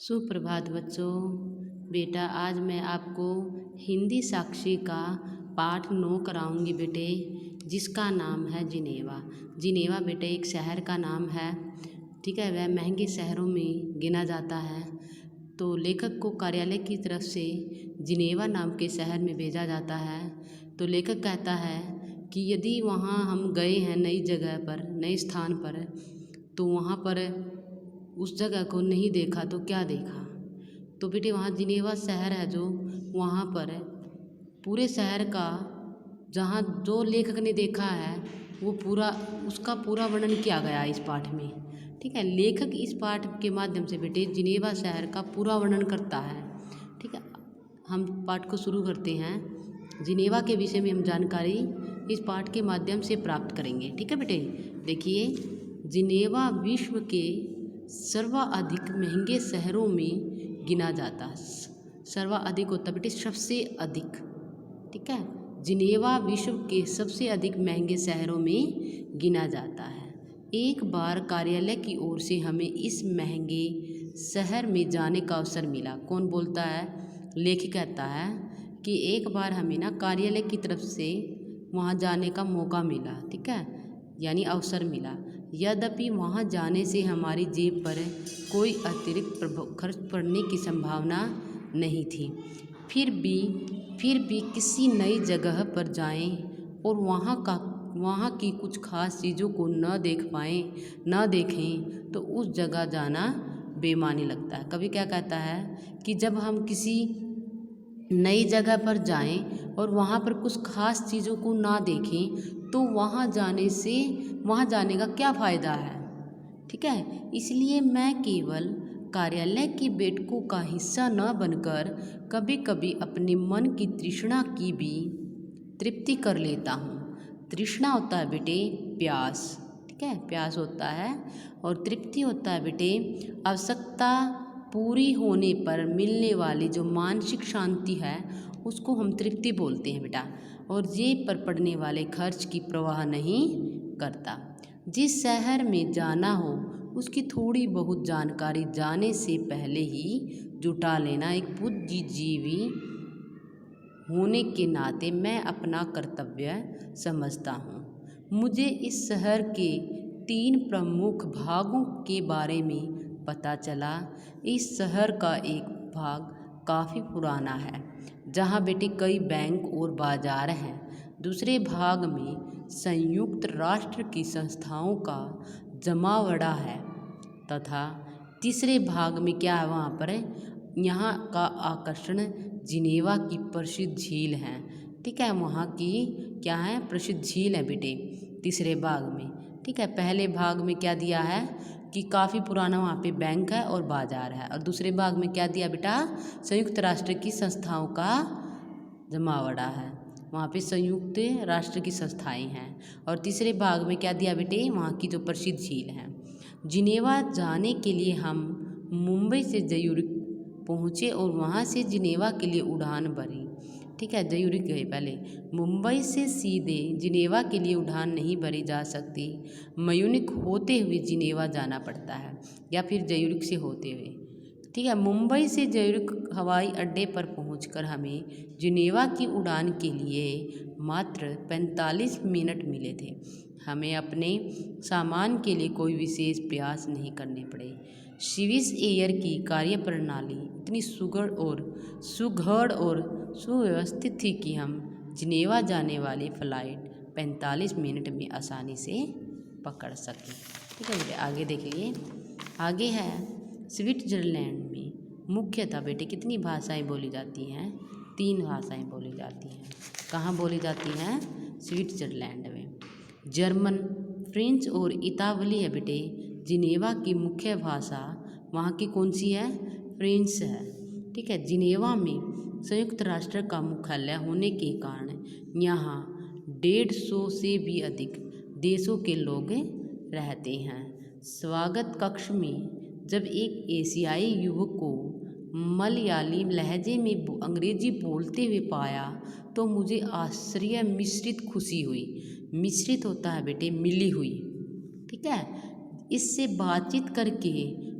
सुप्रभात बच्चों। बेटा आज मैं आपको हिंदी साक्षी का पाठ 9 कराऊंगी बेटे, जिसका नाम है जिनेवा। जिनेवा बेटे एक शहर का नाम है, ठीक है। वह महंगे शहरों में गिना जाता है। तो लेखक को कार्यालय की तरफ से जिनेवा नाम के शहर में भेजा जाता है। तो लेखक कहता है कि यदि वहाँ हम गए हैं नई जगह पर, नए स्थान पर, तो वहाँ पर उस जगह को नहीं देखा तो क्या देखा। तो बेटे वहाँ जिनेवा शहर है जो, वहाँ पर पूरे शहर का जहाँ जो लेखक ने देखा है वो पूरा उसका पूरा वर्णन किया गया है इस पाठ में, ठीक है। लेखक इस पाठ के माध्यम से बेटे जिनेवा शहर का पूरा वर्णन करता है, ठीक है। हम पाठ को शुरू करते हैं। जिनेवा के विषय में हम जानकारी इस पाठ के माध्यम से प्राप्त करेंगे, ठीक है बेटे। देखिए, जिनेवा विश्व के सर्वाधिक महंगे शहरों में गिना जाता है। सर्वाधिक होता बेटे सबसे अधिक, ठीक है। जिनेवा विश्व के सबसे अधिक महंगे शहरों में गिना जाता है। एक बार कार्यालय की ओर से हमें इस महंगे शहर में जाने का अवसर मिला। कौन बोलता है? लेखक कहता है कि एक बार हमें ना कार्यालय की तरफ से वहाँ जाने का मौका मिला, ठीक है, यानी अवसर मिला। यद्यपि वहाँ जाने से हमारी जेब पर कोई अतिरिक्त खर्च पड़ने की संभावना नहीं थी। फिर भी किसी नई जगह पर जाएं और वहाँ की कुछ खास चीज़ों को न देखें तो उस जगह जाना बेमानी लगता है। कभी क्या कहता है कि जब हम किसी नई जगह पर जाएं और वहाँ पर कुछ खास चीज़ों को ना देखें तो वहाँ जाने का क्या फ़ायदा है, ठीक है। इसलिए मैं केवल कार्यालय की बैठकों का हिस्सा न बनकर कभी कभी अपने मन की तृष्णा की भी तृप्ति कर लेता हूँ। तृष्णा होता है बेटे प्यास, ठीक है, प्यास होता है। और तृप्ति होता है बेटे आवश्यकता पूरी होने पर मिलने वाली जो मानसिक शांति है उसको हम तृप्ति बोलते हैं बेटा। और जेब पर पड़ने वाले खर्च की परवाह नहीं करता। जिस शहर में जाना हो उसकी थोड़ी बहुत जानकारी जाने से पहले ही जुटा लेना एक बुद्धिजीवी होने के नाते मैं अपना कर्तव्य समझता हूँ। मुझे इस शहर के 3 प्रमुख भागों के बारे में पता चला। इस शहर का एक भाग काफ़ी पुराना है, जहाँ बेटे कई बैंक और बाजार हैं। दूसरे भाग में संयुक्त राष्ट्र की संस्थाओं का जमावड़ा है तथा तीसरे भाग में क्या है, वहाँ पर यहाँ का आकर्षण जिनेवा की प्रसिद्ध झील है, ठीक है। वहाँ की क्या है, प्रसिद्ध झील है बेटे तीसरे भाग में, ठीक है। पहले भाग में क्या दिया है कि काफ़ी पुराना वहाँ पे बैंक है और बाजार है। और दूसरे भाग में क्या दिया बेटा, संयुक्त राष्ट्र की संस्थाओं का जमावड़ा है, वहाँ पे संयुक्त राष्ट्र की संस्थाएं हैं। और तीसरे भाग में क्या दिया बेटे, वहाँ की जो प्रसिद्ध झील है। जिनेवा जाने के लिए हम मुंबई से ज्यूरिख पहुँचे और वहाँ से जिनेवा के लिए उड़ान भरी, ठीक है। ज्यूरिख गए पहले। मुंबई से सीधे जिनेवा के लिए उड़ान नहीं भरी जा सकती, म्यूनिख होते हुए जिनेवा जाना पड़ता है या फिर ज्यूरिख से होते हुए, ठीक है। मुंबई से ज्यूरिख हवाई अड्डे पर पहुंचकर हमें जिनेवा की उड़ान के लिए मात्र 45 मिनट मिले थे। हमें अपने सामान के लिए कोई विशेष प्रयास नहीं करने पड़े। स्विस एयर की कार्यप्रणाली इतनी सुघड़ और सुव्यवस्थित थी कि हम जिनेवा जाने वाली फ़्लाइट 45 मिनट में आसानी से पकड़ सकें, ठीक है बेटे। आगे देख लिए, आगे है स्विट्ज़रलैंड में मुख्यतः बेटे कितनी भाषाएं बोली जाती हैं? 3 भाषाएं बोली जाती हैं। कहाँ बोली जाती हैं? स्विट्ज़रलैंड में। जर्मन, फ्रेंच और इतावली है बेटे। जिनेवा की मुख्य भाषा वहाँ की कौन सी है? फ्रेंच है, ठीक है। जिनेवा में संयुक्त राष्ट्र का मुख्यालय होने के कारण यहाँ 150 से भी अधिक देशों के लोग रहते हैं। स्वागत कक्ष में जब एक एशियाई युवक को मलयाली लहजे में अंग्रेजी बोलते हुए पाया तो मुझे आश्चर्य मिश्रित खुशी हुई। मिश्रित होता है बेटे मिली हुई, ठीक है। इससे बातचीत करके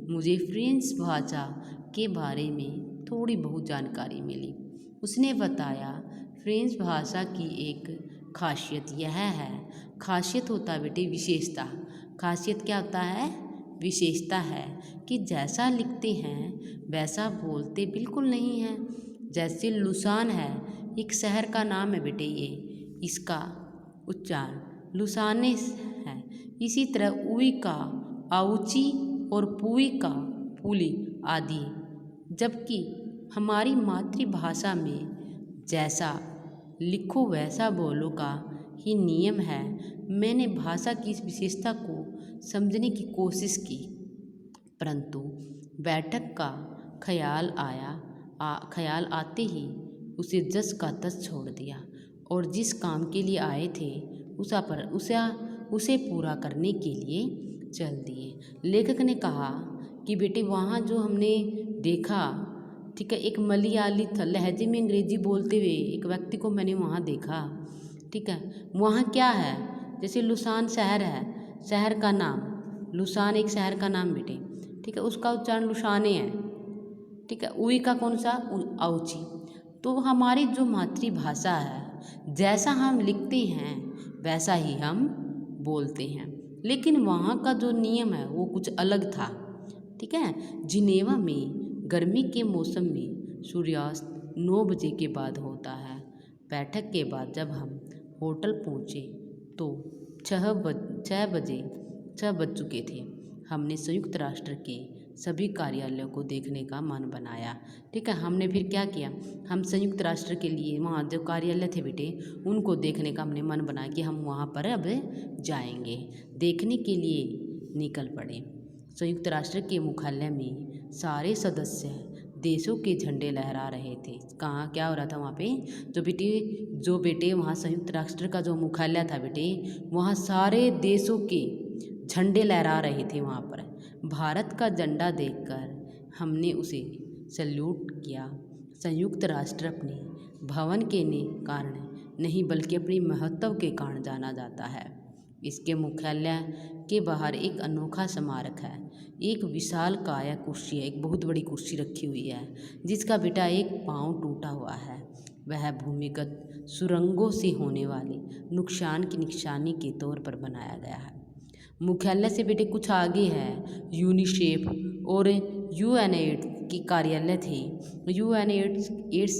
मुझे फ्रेंच भाषा के बारे में थोड़ी बहुत जानकारी मिली। उसने बताया फ्रेंच भाषा की एक खासियत यह है, खासियत होता है बेटे विशेषता। खासियत क्या होता है? विशेषता है कि जैसा लिखते हैं वैसा बोलते बिल्कुल नहीं है। जैसे लुसान है, एक शहर का नाम है बेटे, ये इसका उच्चारण लुसाने है। इसी तरह उई का आउची और पुई का पुली आदि। जबकि हमारी मातृभाषा में जैसा लिखो वैसा बोलो का ही नियम है। मैंने भाषा की इस विशेषता को समझने की कोशिश की, परंतु बैठक का ख्याल आते ही उसे जस का तस छोड़ दिया और जिस काम के लिए आए थे उसे पूरा करने के लिए चल दिए। लेखक ने कहा कि बेटे वहाँ जो हमने देखा, ठीक है, एक मलयाली लहजे में अंग्रेजी बोलते हुए एक व्यक्ति को मैंने वहाँ देखा। ठीक है, वहाँ क्या है, जैसे लुसान शहर है, शहर का नाम लुसान एक शहर का नाम बेटे, ठीक है, उसका उच्चारण लुसाने है। ठीक है, उई का कौन सा? आउची। तो हमारी जो मातृभाषा है जैसा हम लिखते हैं वैसा ही हम बोलते हैं, लेकिन वहाँ का जो नियम है वो कुछ अलग था। ठीक है, जिनेवा में गर्मी के मौसम में सूर्यास्त 9 बजे के बाद होता है। बैठक के बाद जब हम होटल पहुँचे तो 6 बज चुके थे। हमने संयुक्त राष्ट्र के सभी कार्यालयों को देखने का मन बनाया। ठीक है, हमने फिर क्या किया, हम संयुक्त राष्ट्र के लिए वहाँ जो कार्यालय थे बेटे उनको देखने का हमने मन बनाया कि हम वहाँ पर अब जाएंगे। देखने के लिए निकल पड़े। संयुक्त राष्ट्र के मुख्यालय में सारे सदस्य देशों के झंडे लहरा रहे थे। कहाँ क्या हो रहा था वहाँ पे? जो बेटे वहाँ संयुक्त राष्ट्र का जो मुख्यालय था बेटे, वहाँ सारे देशों के झंडे लहरा रहे थे। वहाँ पर भारत का झंडा देखकर हमने उसे सल्यूट किया। संयुक्त राष्ट्र अपने भवन के कारण नहीं बल्कि अपनी महत्व के कारण जाना जाता है। इसके मुख्यालय के बाहर एक अनोखा स्मारक है। एक विशाल काया कुर्सी है, एक बहुत बड़ी कुर्सी रखी हुई है जिसका बेटा एक पाँव टूटा हुआ है। वह भूमिगत सुरंगों से होने वाले नुकसान की निशानी के तौर पर बनाया गया है। मुख्यालय से बेटे कुछ आगे है यूनिसेफ और यूएनएड्स की कार्यालय थे। यूएनएड्स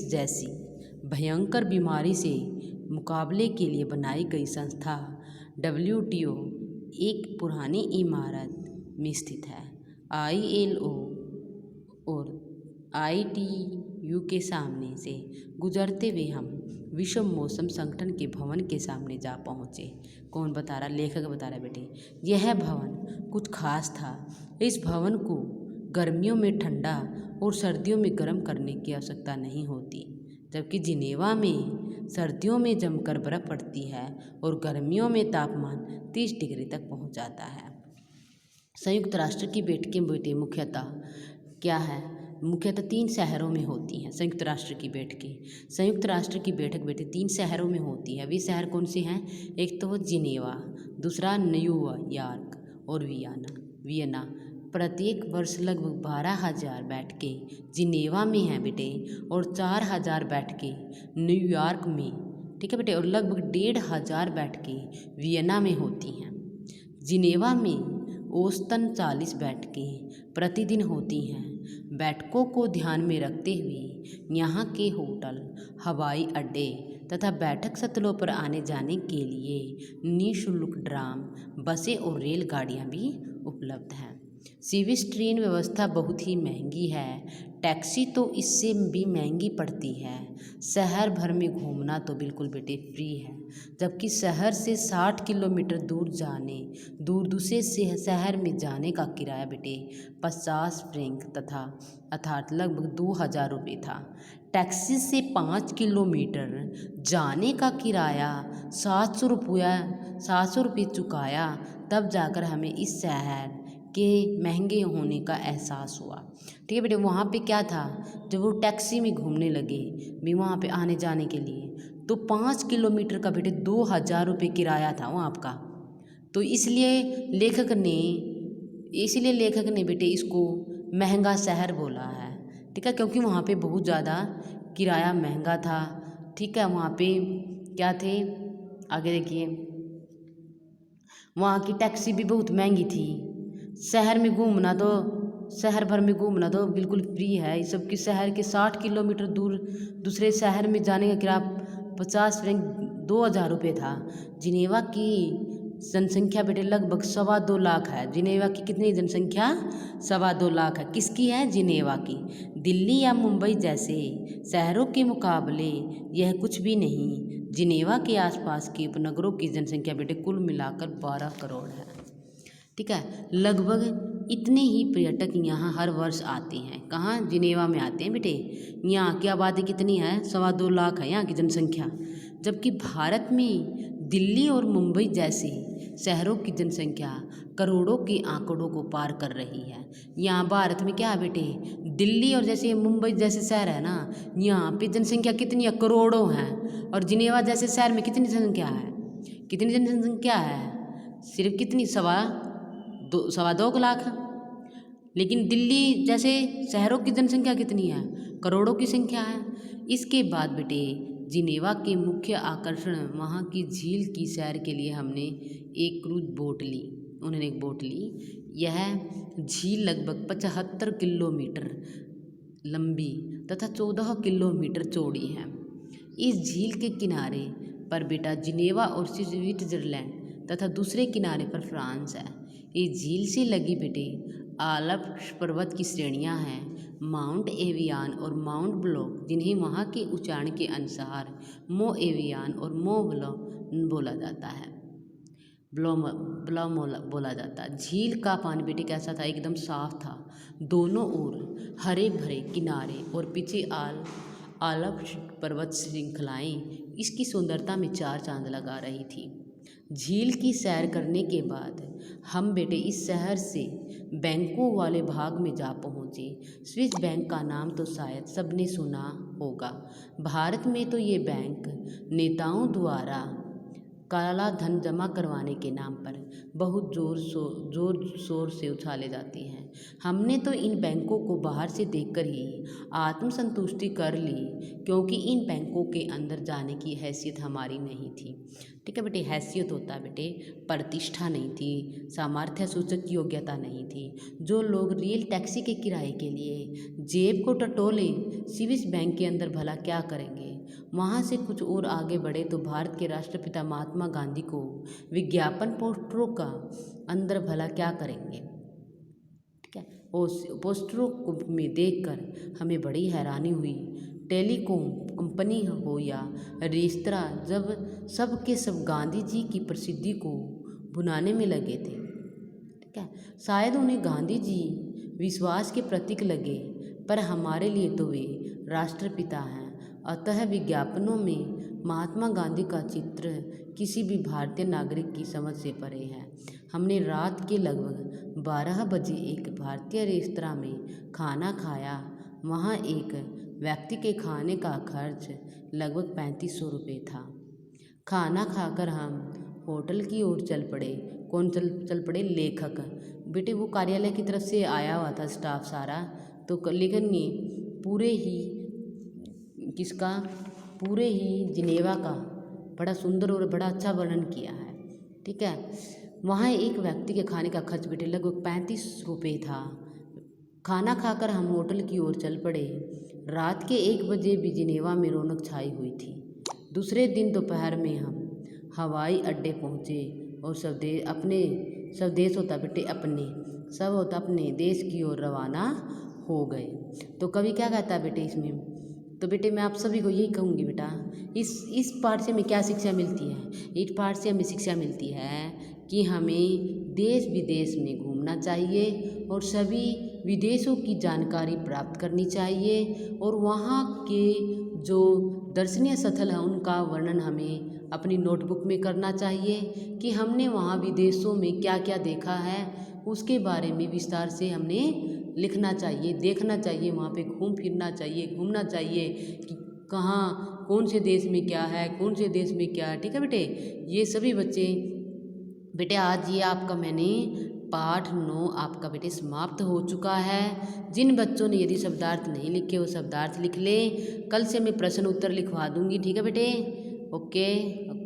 जैसी भयंकर बीमारी से मुकाबले के लिए बनाई गई संस्था WTO एक पुरानी इमारत में स्थित है। ILO और ITU के सामने से गुजरते हुए हम विश्व मौसम संगठन के भवन के सामने जा पहुँचे। कौन बता रहा? लेखक बता रहा बेटे। यह भवन कुछ खास था। इस भवन को गर्मियों में ठंडा और सर्दियों में गर्म करने की आवश्यकता नहीं होती, जबकि जिनेवा में सर्दियों में जमकर बर्फ़ पड़ती है और गर्मियों में तापमान 30 डिग्री तक पहुंच जाता है। संयुक्त राष्ट्र की बैठकें बेटे मुख्यतः क्या है? मुख्यतः 3 शहरों में होती हैं संयुक्त राष्ट्र की बैठकें। संयुक्त राष्ट्र की बैठक बेटे 3 शहरों में होती है। वे शहर कौन से हैं? एक तो जिनेवा, दूसरा न्यूयॉर्क और वियना। प्रत्येक वर्ष लगभग 12,000 बैठकें जिनेवा में हैं बेटे और 4,000 बैठकें न्यूयॉर्क में, ठीक है बेटे, और लगभग 1,500 बैठकें वियना में होती हैं। जिनेवा में औसतन 40 बैठकें प्रतिदिन होती हैं। बैठकों को ध्यान में रखते हुए यहाँ के होटल, हवाई अड्डे तथा बैठक स्थलों पर आने जाने के लिए निःशुल्क ट्राम, बसें और रेलगाड़ियाँ भी उपलब्ध हैं। सीविस ट्रेन व्यवस्था बहुत ही महंगी है। टैक्सी तो इससे भी महंगी पड़ती है। शहर भर में घूमना तो बिल्कुल बेटे फ्री है, जबकि शहर से 60 किलोमीटर दूर दूसरे शहर में जाने का किराया बेटे 50 फ्रैंक तथा अर्थात लगभग 2,000 रुपये था। टैक्सी से 5 किलोमीटर जाने का किराया 700 रुपये चुकाया, तब जाकर हमें इस शहर के महंगे होने का एहसास हुआ। ठीक है बेटे, वहाँ पे क्या था, जब वो टैक्सी में घूमने लगे भी वहाँ पे आने जाने के लिए, तो 5 किलोमीटर का बेटे 2,000 रुपये किराया था वहाँ का। तो इसलिए लेखक ने बेटे इसको महंगा शहर बोला है। ठीक है, क्योंकि वहाँ पे बहुत ज़्यादा किराया महंगा था। ठीक है, वहाँ पे क्या थे, आगे देखिए, वहाँ की टैक्सी भी बहुत महंगी थी। शहर में घूमना तो, शहर भर में घूमना तो बिल्कुल फ्री है। इस सब की शहर के 60 किलोमीटर दूर दूसरे शहर में जाने का किराया 50 फ्रैंक 2000 रुपये था। जिनेवा की जनसंख्या बेटे लगभग 2.25 लाख है। जिनेवा की कितनी जनसंख्या? 2.25 लाख है। किसकी है? जिनेवा की। दिल्ली या मुंबई जैसे शहरों के मुकाबले यह कुछ भी नहीं। जिनेवा के आसपास के उपनगरों की जनसंख्या बेटे कुल मिलाकर 12 करोड़ है। ठीक है, लगभग इतने ही पर्यटक यहाँ हर वर्ष आते हैं। कहाँ? जिनेवा में आते हैं बेटे। यहाँ की आबादी कितनी है? 2.25 लाख है यहाँ की जनसंख्या। जबकि भारत में दिल्ली और मुंबई जैसे शहरों की जनसंख्या करोड़ों के आंकड़ों को पार कर रही है। यहाँ भारत में क्या है बेटे, दिल्ली और जैसे मुंबई जैसे शहर है ना, यहाँ पे जनसंख्या कितनी है? करोड़ों है। और जिनेवा जैसे शहर में कितनी जनसंख्या है? कितनी जनसंख्या है? सिर्फ कितनी? 2.25 लाख। लेकिन दिल्ली जैसे शहरों की जनसंख्या कितनी है? करोड़ों की संख्या है। इसके बाद बेटे जिनेवा के मुख्य आकर्षण वहाँ की झील की सैर के लिए हमने एक क्रूज बोट ली। उन्होंने एक बोट ली। यह झील लगभग 75 किलोमीटर लंबी तथा 14 किलोमीटर चौड़ी है। इस झील के किनारे पर बेटा जिनेवा और स्विट्जरलैंड तथा दूसरे किनारे पर फ्रांस है। इस झील से लगी बेटे आल्प्स पर्वत की श्रेणियां हैं, माउंट एवियन और माउंट ब्लॉक, जिन्हें वहाँ के उच्चारण के अनुसार मो एवियन और मो ब्लॉक बोला जाता है। बोला जाता है। झील का पानी बेटे कैसा था? एकदम साफ था। दोनों ओर हरे भरे किनारे और पीछे आल्प्स पर्वत श्रृंखलाएं इसकी सुंदरता में 4 चांद लगा रही थी। झील की सैर करने के बाद हम बेटे इस शहर से बैंकों वाले भाग में जा पहुँचे। स्विस बैंक का नाम तो शायद सबने सुना होगा। भारत में तो ये बैंक नेताओं द्वारा काला धन जमा करवाने के नाम पर बहुत जोर शोर से उछाले जाते हैं। हमने तो इन बैंकों को बाहर से देखकर ही आत्मसंतुष्टि कर ली, क्योंकि इन बैंकों के अंदर जाने की हैसियत हमारी नहीं थी। ठीक है बेटे, हैसियत होता है बेटे, प्रतिष्ठा नहीं थी, सामर्थ्य सूचक योग्यता नहीं थी। जो लोग रियल टैक्सी के किराए के लिए जेब को टटोले स्विस बैंक के अंदर भला क्या करेंगे। वहाँ से कुछ और आगे बढ़े तो भारत के राष्ट्रपिता महात्मा गांधी को विज्ञापन पोस्टरों का अंदर भला क्या करेंगे। ठीक है, उस पोस्टरों में देखकर हमें बड़ी हैरानी हुई। टेलीकॉम कंपनी हो या रेस्तरां, जब सब के सब गांधी जी की प्रसिद्धि को भुनाने में लगे थे। ठीक है, शायद उन्हें गांधी जी विश्वास के प्रतीक लगे, पर हमारे लिए तो वे राष्ट्रपिता हैं। अतः विज्ञापनों में महात्मा गांधी का चित्र किसी भी भारतीय नागरिक की समझ से परे है। हमने रात के लगभग 12 बजे एक भारतीय रेस्तरां में खाना खाया। वहाँ एक व्यक्ति के खाने का खर्च लगभग 3500 रुपये था। खाना खाकर हम होटल की ओर चल पड़े। कौन चल पड़े? लेखक बेटे। वो कार्यालय की तरफ से आया हुआ था स्टाफ सारा, तो लेखक ने पूरे ही जिनेवा का बड़ा सुंदर और बड़ा अच्छा वर्णन किया है। ठीक है, वहाँ एक व्यक्ति के खाने का खर्च बेटे लगभग 35 रुपये था। खाना खाकर हम होटल की ओर चल पड़े। रात के 1 बजे भी जिनेवा में रौनक छाई हुई थी। दूसरे दिन दोपहर में हम हवाई अड्डे पहुँचे और सब होता अपने देश की ओर रवाना हो गए। तो कवि क्या कहता है बेटे इसमें? तो बेटे मैं आप सभी को यही कहूँगी बेटा, इस पाठ से हमें क्या शिक्षा मिलती है? इस पाठ से हमें शिक्षा मिलती है कि हमें देश विदेश में घूमना चाहिए और सभी विदेशों की जानकारी प्राप्त करनी चाहिए, और वहाँ के जो दर्शनीय स्थल हैं उनका वर्णन हमें अपनी नोटबुक में करना चाहिए कि हमने वहाँ विदेशों में क्या क्या देखा है, उसके बारे में विस्तार से हमने लिखना चाहिए, देखना चाहिए, वहाँ पे घूमना चाहिए कि कहाँ कौन से देश में क्या है, कौन से देश में क्या है। ठीक है बेटे, ये सभी बच्चे बेटे आज ये आपका मैंने पाठ 9 आपका बेटे समाप्त हो चुका है। जिन बच्चों ने यदि शब्दार्थ नहीं लिखे वो शब्दार्थ लिख लें। कल से मैं प्रश्न उत्तर लिखवा दूंगी, ठीक है बेटे। ओके।